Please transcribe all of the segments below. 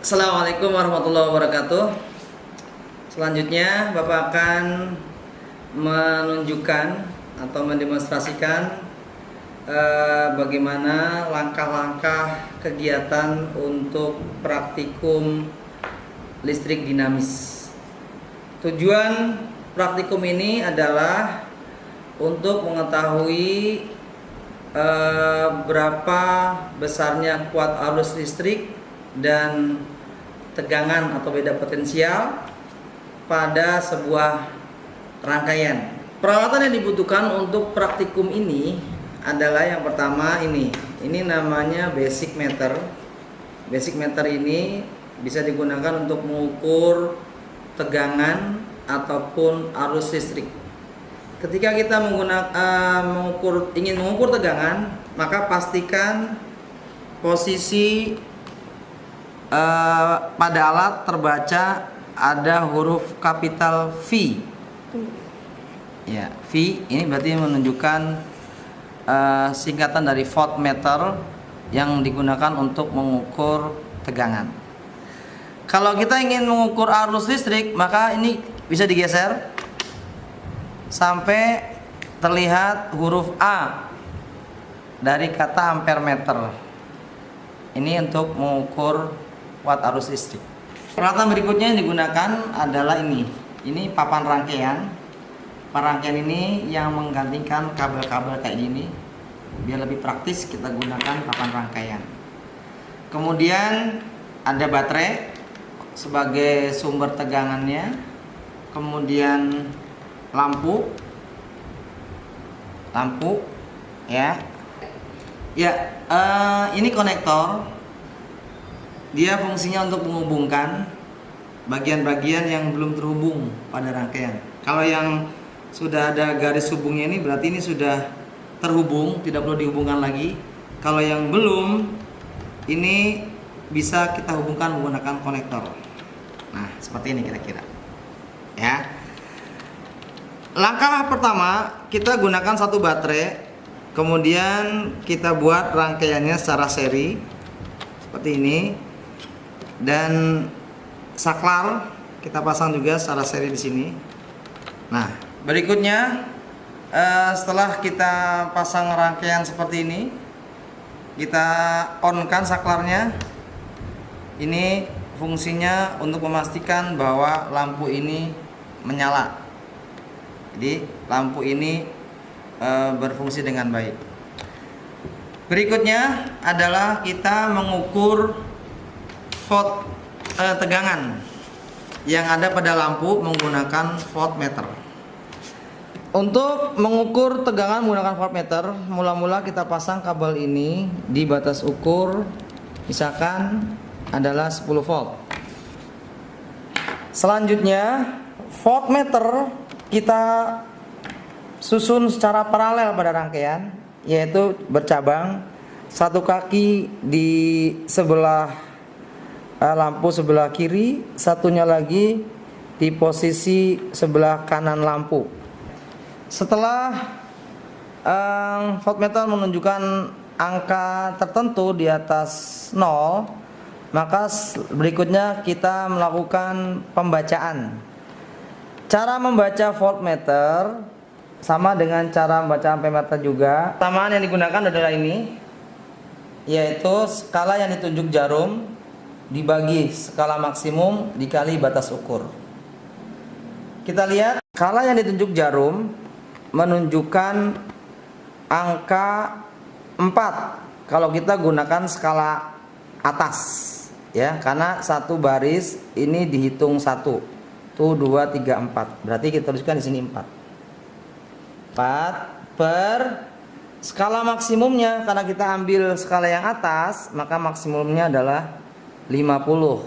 Assalamualaikum warahmatullahi wabarakatuh. Selanjutnya Bapak akan menunjukkan atau mendemonstrasikan bagaimana langkah-langkah kegiatan untuk praktikum listrik dinamis. Tujuan praktikum ini adalah untuk mengetahui berapa besarnya kuat arus listrik dan tegangan atau beda potensial pada sebuah rangkaian. Peralatan yang dibutuhkan untuk praktikum ini adalah yang pertama ini namanya basic meter. Basic meter ini bisa digunakan untuk mengukur tegangan ataupun arus listrik. Ketika kita ingin mengukur tegangan, maka pastikan posisi pada alat terbaca ada huruf kapital V. Ya, V ini berarti menunjukkan singkatan dari voltmeter yang digunakan untuk mengukur tegangan. Kalau kita ingin mengukur arus listrik, maka ini bisa digeser sampai terlihat huruf A dari kata ampere meter. Ini untuk mengukur kuat arus listrik. Peralatan berikutnya yang digunakan adalah ini papan rangkaian. Papan rangkaian ini yang menggantikan kabel-kabel kayak gini. Biar lebih praktis kita gunakan papan rangkaian. Kemudian ada baterai sebagai sumber tegangannya. Kemudian lampu ya. Ini konektor. Dia fungsinya untuk menghubungkan bagian-bagian yang belum terhubung pada rangkaian. Kalau yang sudah ada garis hubungnya ini berarti ini sudah terhubung, tidak perlu dihubungkan lagi. Kalau yang belum, ini bisa kita hubungkan menggunakan konektor. Nah, seperti ini kira-kira. Ya. Langkah pertama, kita gunakan satu baterai. Kemudian kita buat rangkaiannya secara seri seperti ini. Dan saklar kita pasang juga secara seri di sini. Nah, berikutnya setelah kita pasang rangkaian seperti ini, kita on-kan saklarnya. Ini fungsinya untuk memastikan bahwa lampu ini menyala. Jadi lampu ini berfungsi dengan baik. Berikutnya adalah kita mengukur tegangan yang ada pada lampu menggunakan voltmeter. Untuk mengukur tegangan menggunakan voltmeter, mula-mula kita pasang kabel ini di batas ukur misalkan adalah 10 volt. Selanjutnya, voltmeter kita susun secara paralel pada rangkaian, yaitu bercabang, satu kaki di sebelah lampu sebelah kiri, satunya lagi di posisi sebelah kanan lampu. Setelah voltmeter menunjukkan angka tertentu di atas 0, maka berikutnya kita melakukan pembacaan. Cara membaca voltmeter sama dengan cara membaca ampermeter juga. Persamaan yang digunakan adalah ini, yaitu skala yang ditunjuk jarum dibagi skala maksimum dikali batas ukur. Kita lihat skala yang ditunjuk jarum menunjukkan angka 4 kalau kita gunakan skala atas, ya, karena satu baris ini dihitung 1 tuh 2, 3, 4. Berarti kita tuliskan di sini 4 per skala maksimumnya. Karena kita ambil skala yang atas, maka maksimumnya adalah 50,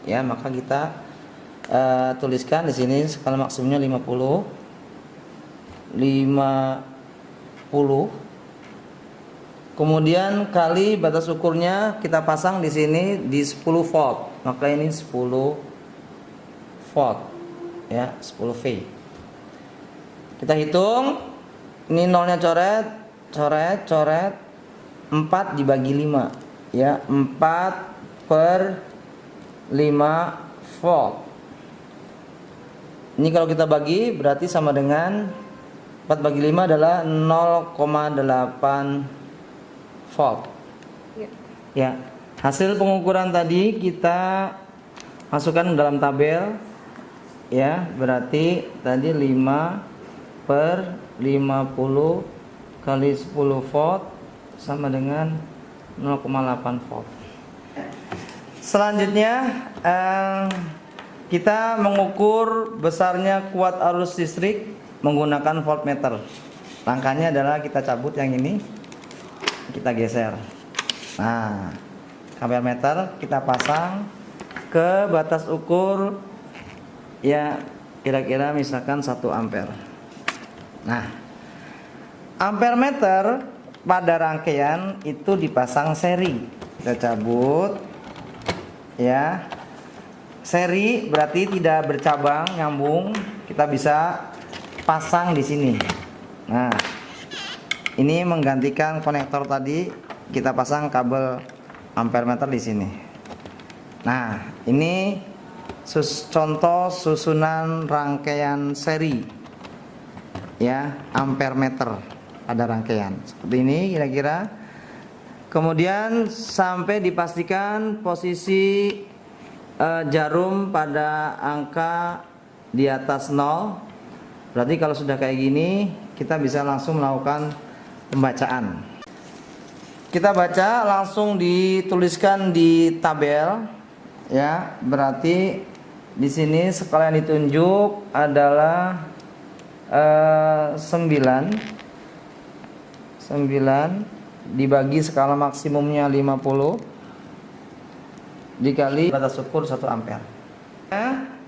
ya, maka kita tuliskan di sini skala maksimumnya 50. Kemudian kali batas ukurnya kita pasang di sini di 10 volt, maka ini 10 volt, ya, 10 V. Kita hitung, ini nolnya coret, 4 dibagi 5, ya, 4 per volt. Ini kalau kita bagi berarti sama dengan 4 bagi 5 adalah 0,8 volt. Ya, hasil pengukuran tadi kita masukkan dalam tabel. Ya, berarti tadi 5/50 kali 10 volt sama dengan 0,8 volt. Selanjutnya kita mengukur besarnya kuat arus listrik menggunakan voltmeter. Langkahnya adalah kita cabut yang ini, kita geser. Nah, ampermeter kita pasang ke batas ukur ya kira-kira misalkan 1 ampere. Nah, ampermeter pada rangkaian itu dipasang seri. Kita cabut ya. Seri berarti tidak bercabang, nyambung. Kita bisa pasang di sini. Nah, ini menggantikan konektor tadi, kita pasang kabel ampermeter di sini. Nah, ini contoh susunan rangkaian seri ya, ampermeter pada rangkaian seperti ini kira-kira. Kemudian sampai dipastikan posisi jarum pada angka di atas 0. Berarti kalau sudah kayak gini kita bisa langsung melakukan pembacaan. Kita baca langsung dituliskan di tabel ya. Berarti di sini skala yang ditunjuk adalah 9 dibagi skala maksimumnya 50 dikali batas ukur 1 ampere.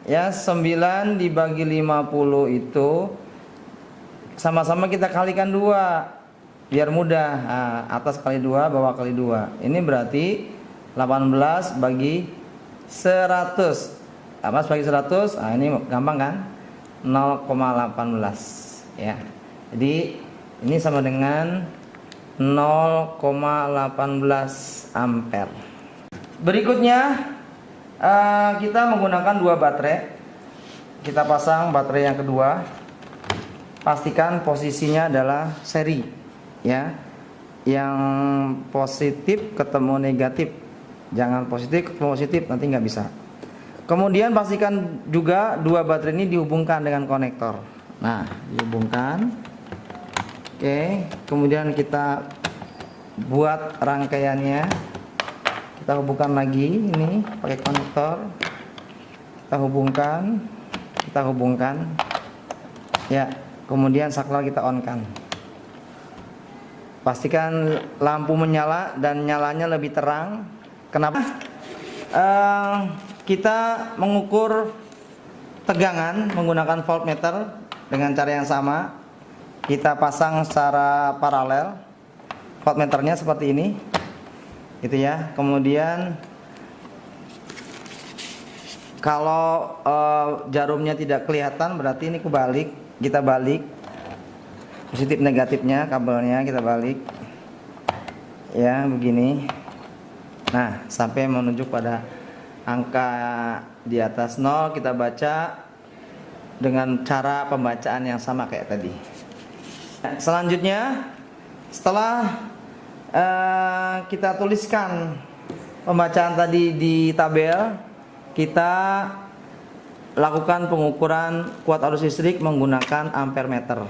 Ya, 9 dibagi 50 itu sama-sama kita kalikan 2 biar mudah. Nah, atas kali 2, bawah kali 2. Ini berarti 18 bagi 100. 18 bagi 100. Nah, ini gampang kan? 0,18 ya. Jadi ini sama dengan 0,18 ampere. Berikutnya kita menggunakan 2 baterai. Kita pasang baterai yang kedua. Pastikan posisinya adalah seri ya. Yang positif ketemu negatif. Jangan positif ketemu positif, nanti nggak bisa. Kemudian pastikan juga 2 baterai ini dihubungkan dengan konektor. Nah, dihubungkan. Oke, kemudian kita buat rangkaiannya. Kita hubungkan lagi ini pakai konektor. Kita hubungkan. Ya, kemudian saklar kita on kan. Pastikan lampu menyala dan nyalanya lebih terang. Kenapa? Kita mengukur tegangan menggunakan voltmeter dengan cara yang sama. Kita pasang secara paralel voltmeternya seperti ini. Gitu ya. Kemudian kalau jarumnya tidak kelihatan berarti ini kebalik. Kita balik positif negatifnya, kabelnya kita balik ya begini. Nah, sampai menunjuk pada angka di atas 0. Kita baca dengan cara pembacaan yang sama kayak tadi. Selanjutnya setelah kita tuliskan pembacaan tadi di tabel, kita lakukan pengukuran kuat arus listrik menggunakan ampermeter.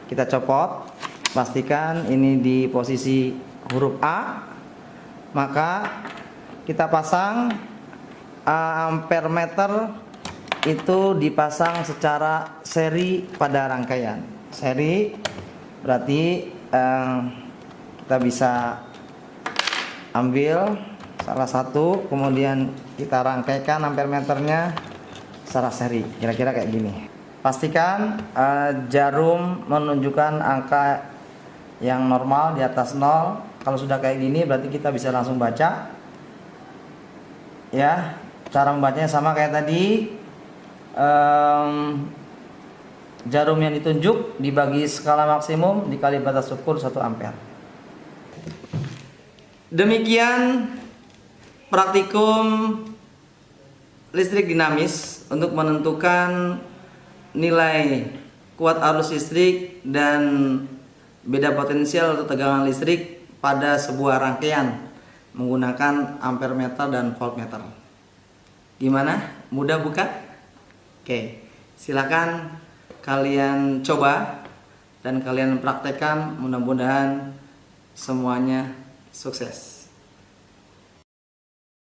Kita copot, pastikan ini di posisi huruf A, maka kita pasang ampermeter itu dipasang secara seri pada rangkaian. Seri berarti kita bisa ambil salah satu, kemudian kita rangkaikan ampermeternya secara seri, kira-kira kayak gini. Pastikan jarum menunjukkan angka yang normal di atas 0. Kalau sudah kayak gini berarti kita bisa langsung baca. Ya, cara membacanya sama kayak tadi. Jarum yang ditunjuk dibagi skala maksimum dikali batas ukur 1 ampere. Demikian praktikum listrik dinamis untuk menentukan nilai kuat arus listrik dan beda potensial atau tegangan listrik pada sebuah rangkaian menggunakan ampere meter dan voltmeter. Gimana? Mudah bukan? Oke, silakan kalian coba dan kalian praktekkan, mudah-mudahan semuanya sukses.